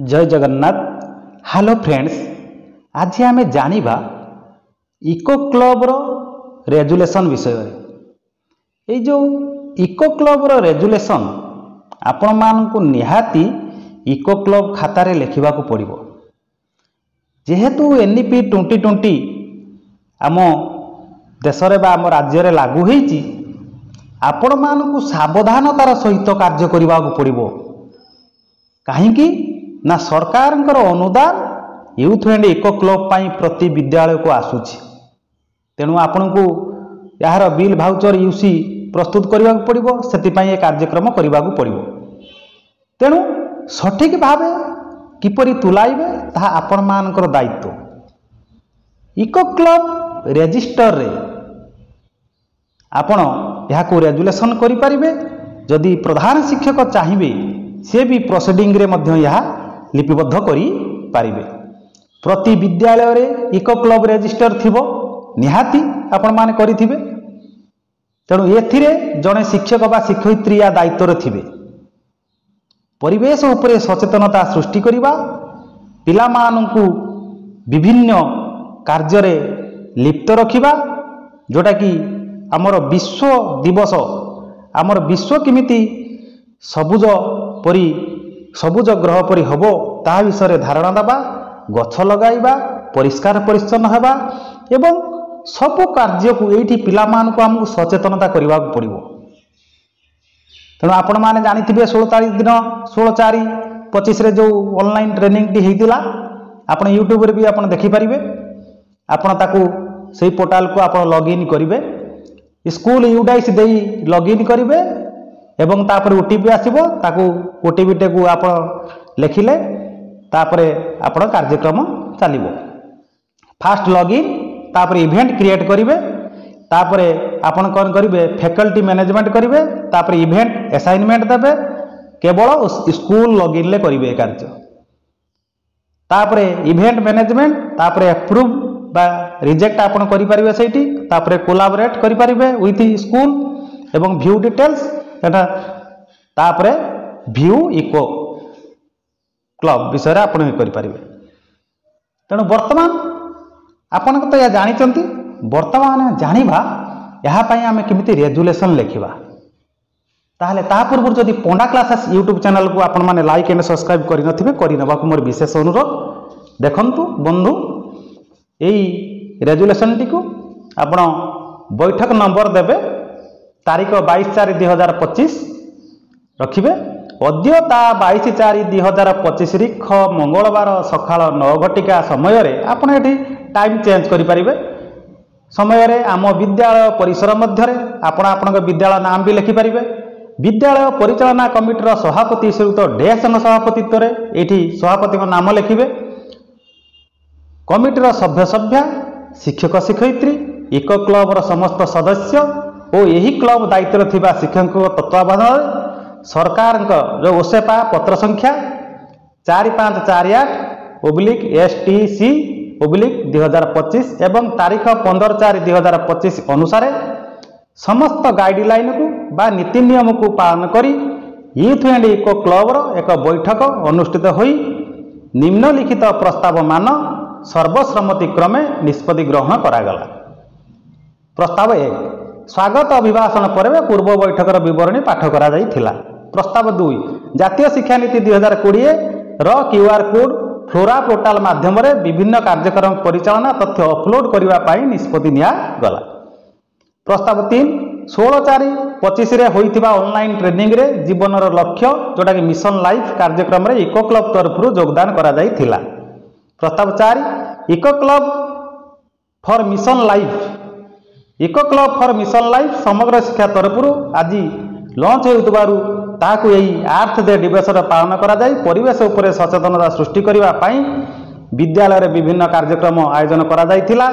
जय Jagannath. Hello friends, आज आम जानिबा इको क्लब रो रेजुलेशन विषय। ये जो इको क्लब रो रेजुलेशन आपण मानकु निहाती इको क्लब खाता रे लिखिबा को पड़िबो। जेहेतु एनईपी 2020 आम देश रे बा आम राज्य रे लागू होईची, आपण मानकु सावधानतार सहित कार्य करबा को पड़िबो। काहेकि ना सरकार अनुदान यूथ एंड इको क्लब पाई प्रति विद्यालय को आसूची। तेणु आपण को यार बिल भाउचर यूसी प्रस्तुत करने को पड़ो, से कार्यक्रम करने को पड़ो। तेणु सठिक भाव किपरि तुलाइबे ताहा आपण मानकर दायित्व। इको क्लब रेजिस्टर रे आपण याको रेजुलेशन करि परिबे। जदि प्रधान शिक्षक चाहिए से भी प्रोसीडिंग रे मध्य यह लिपिबद्ध करि पारिबे। प्रति विद्यालय रे इको क्लब रेजिस्टर थिबो निहाती आपण माने करिथिबे। तेणु एथिरे जड़े शिक्षक बा शिक्षयित्री या दायित्व रे थिबे। परिवेश उपरे सचेतनता सृष्टि करिबा, पिला मानकु विभिन्न कार्य रे लिप्त रखिबा, जोटा कि आमर विश्व दिवस आमर विश्व किमिति सबुज परी सबुज ग्रह परी हबो ता विषय धारणा देवा, गछ लगाइबा, परिष्कार परिच्छन्न हेबा एवं सबु कार्य को एठी पिला मान को हमको सचेतनता करबा पड़िबो। तेणु आपण माने जानिथिबे 16 तारीख दिन 16/4/25 रे जो ऑनलाइन ट्रेनिंग टी हेतिला, आपण यूट्यूब रे भी आपण देखि परिबे। आपण ताकू सेही पोर्टल को आपण लॉगिन करिवे, स्कूल यूडाइस देई लॉगिन करिवे एवं तापर ओटीपी आसीबो। ताकू ओटीपी टेकू आप लिखिले तापरे आपण कार्यक्रम चलिबो। फास्ट लॉगिन तापर इवेंट क्रिएट करिवे, तापरे आपण कोन करिवे फैकल्टी मैनेजमेंट करिवे, तापर इवेंट असाइनमेंट देबे। केवल स्कूल लॉगिन ले करिवे कार्य। तापरे इवेंट मैनेजमेंट तापरे अप्रूव बा रिजेक्ट आपण करि परिवे सेठी। तापरे कोलैबोरेट करि परिवे विथ स्कूल एवं व्यू डिटेल्स एटा। तापरे व्यू इको क्लब विषय आप करें। तेणु बर्तमान आपण तो यह जानी, बर्तमान जानिबा यापाई आम केमिति रेजुलेशन लिखिबा। ताहले ता पूर्व जदि पंडा क्लासेस यूट्यूब चैनल को आपण माने लाइक एंड सब्सक्राइब करि नथिबे, करि नबा को मोर विशेष अनुरोध। देखंतु बंधु, एई रेजुलेशन टी को आपण बैठक नंबर देबे, तारीख 22/4/2025 रखिबे। अद्यता 22/4/2025 मंगलवार सकाळ 9 घटिका समय रे आपण एठी टाइम चेंज करि परिबे। समय रे आम विद्यालय परिसर मध्य रे आपण आपनक विद्यालय नाम भी लिखि परिबे। विद्यालय परिचालना कमिटी सभापति श्रीयुत डेसन सभापतित्व रे एठी सभापति को नाम लिखिबे। कमिटीर सभ्य सभ्या, शिक्षक शिक्षयित्री, इको क्लब समस्त सदस्य और यही क्लब दायित्व थिबा शिक्षक तत्वावधान सरकार जो ओसेपा पत्र संख्या 4548/STC/2025 एवं तारीख 15/4/2025 अनुसार समस्त गाइडलाइन को बा नीति नियम को पालन करी यूथ एंड इको क्लब एक बैठक अनुष्ठित होई निम्नलिखित प्रस्ताव मान सर्वसम्मति क्रमे निष्पत्ति ग्रहण करागला। प्रस्ताव 1, स्वागत अभिभाषण पर पूर्व बैठकर विवरणी पाठ करा जाइथिला। प्रस्ताव 2, जातीय शिक्षा नीति 2020 क्यूआर कोड फ्लोरा पोर्टाल माध्यम रे विभिन्न कार्यक्रम परिचालना तथ्य अपलोड करने पाई निष्पत्ति निया गला। प्रस्ताव 3, 16/4/25 रे होइथिबा ऑनलाइन ट्रेनिंग रे जीवनर लक्ष्य जोटा कि मिशन लाइफ कार्यक्रम रे इको क्लब तरफ योगदान करा जाइथिला। प्रस्ताव 4, eco club for mission life eco club for mission life Samagra Shiksha तरफ आज लॉन्च होइतबारु ताकू यही अर्थ डे दिवस पालन करा जाय परिवेश उपरे सचेतनता सृष्टि करबा पाई विद्यालय रे विभिन्न कार्यक्रम आयोजन करा जायथिला,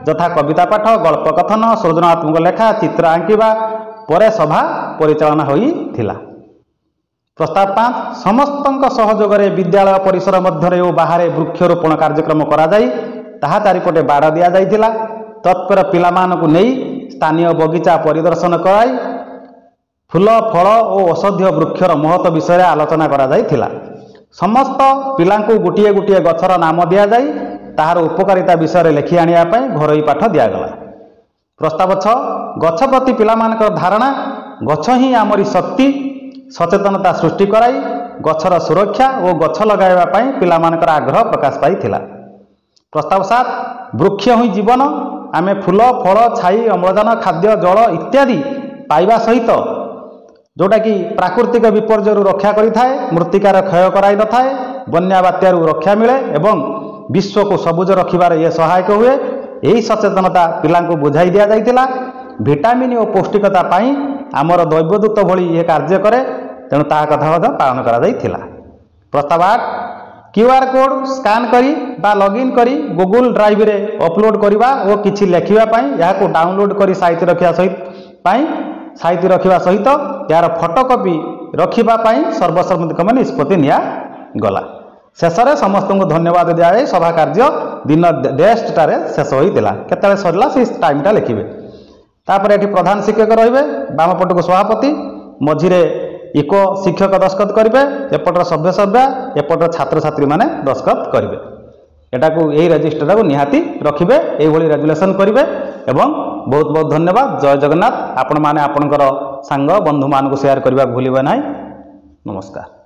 यथा कविता पाठ, गल्प कथन, सृजनात्मक लेखा, चित्र आंकिबा परे सभा परिचालना होइथिला। प्रस्ताव 5, समस्तक सहयोग रे विद्यालय परिसर मध्य रे ओ बाहर वृक्षरोपण कार्यक्रम करा जाय ताहा चारिपटे बाड़ दिया जायथिला। तत्पर पिला मानकु नेई स्थानीय बगीचा परिदर्शन कराई फूल फल और औषधीय वृक्षर महत्व विषय आलोचना करा जायथिला। समस्त पिलांकु गोटे गोटे गछर नाम दि जाई ताहार उपकारिता विषय लिखि आनिया पई घरोई पाठ दिगला। प्रस्ताव 6 गछ प्रति पिलामानकर धारणा गछ ही आमरी शक्ति सचेतनता सृष्टि कराई गछर सुरक्षा और गछ लगाइबा पई पिलामानकर आग्रह प्रकाश पाइथिला। प्रस्ताव 7 वृक्ष ही जीवन आमे फूल फल छाई अम्लजान खाद्य जल इत्यादि पाइबा सहित जोटा कि प्राकृतिक विपर्यय रक्षा करिथाए मृत्तिकार क्षय कराई न थाए बन्या बात्यारू रक्षा मिले एवं विश्व को सबुज रखिबार ये सहायक हुए। यही सचेतनता पिलांकु बुझाई दिया जाइतिला। विटामिन और पौष्टिकता पाई आमर दैवदूत भली ये कार्य करे तेणु ता कथा मध्य पालन करा जाइतिला। प्रस्ताव 8 क्यूआर कोड स्कान करी बा लॉगिन करी गूगल ड्राइव रे अपलोड करवा और किछि लेखिबा पाई याको डाउनलोड करी साइट रखिया सहित यार फोटोकॉपी रखिबा पाई सर्वसम्मतिक्रमे निष्पत्ति निया गला। शेष में समस्त को धन्यवाद दिया सभा कार्य दिन 10टार शेष होता केतले सरला से टाइमटा लिखिए। तापर ये प्रधान शिक्षक रहिबे बाम पटक सभापति मझिरे इको शिक्षक दस्खत करेंगे एपटर सभ्य सभ्या एपटर छात्र छात्री माने दस्खत करेंगे। एटा को यही रजिस्टर को निहाती रखिबे एभली रेजुलेशन करेंगे। एवं बहुत बहुत धन्यवाद। जय जगन्नाथ। आपण माने आपणकर सांग बंधु मान को शेयर करने भूलिबे नहीं। नमस्कार।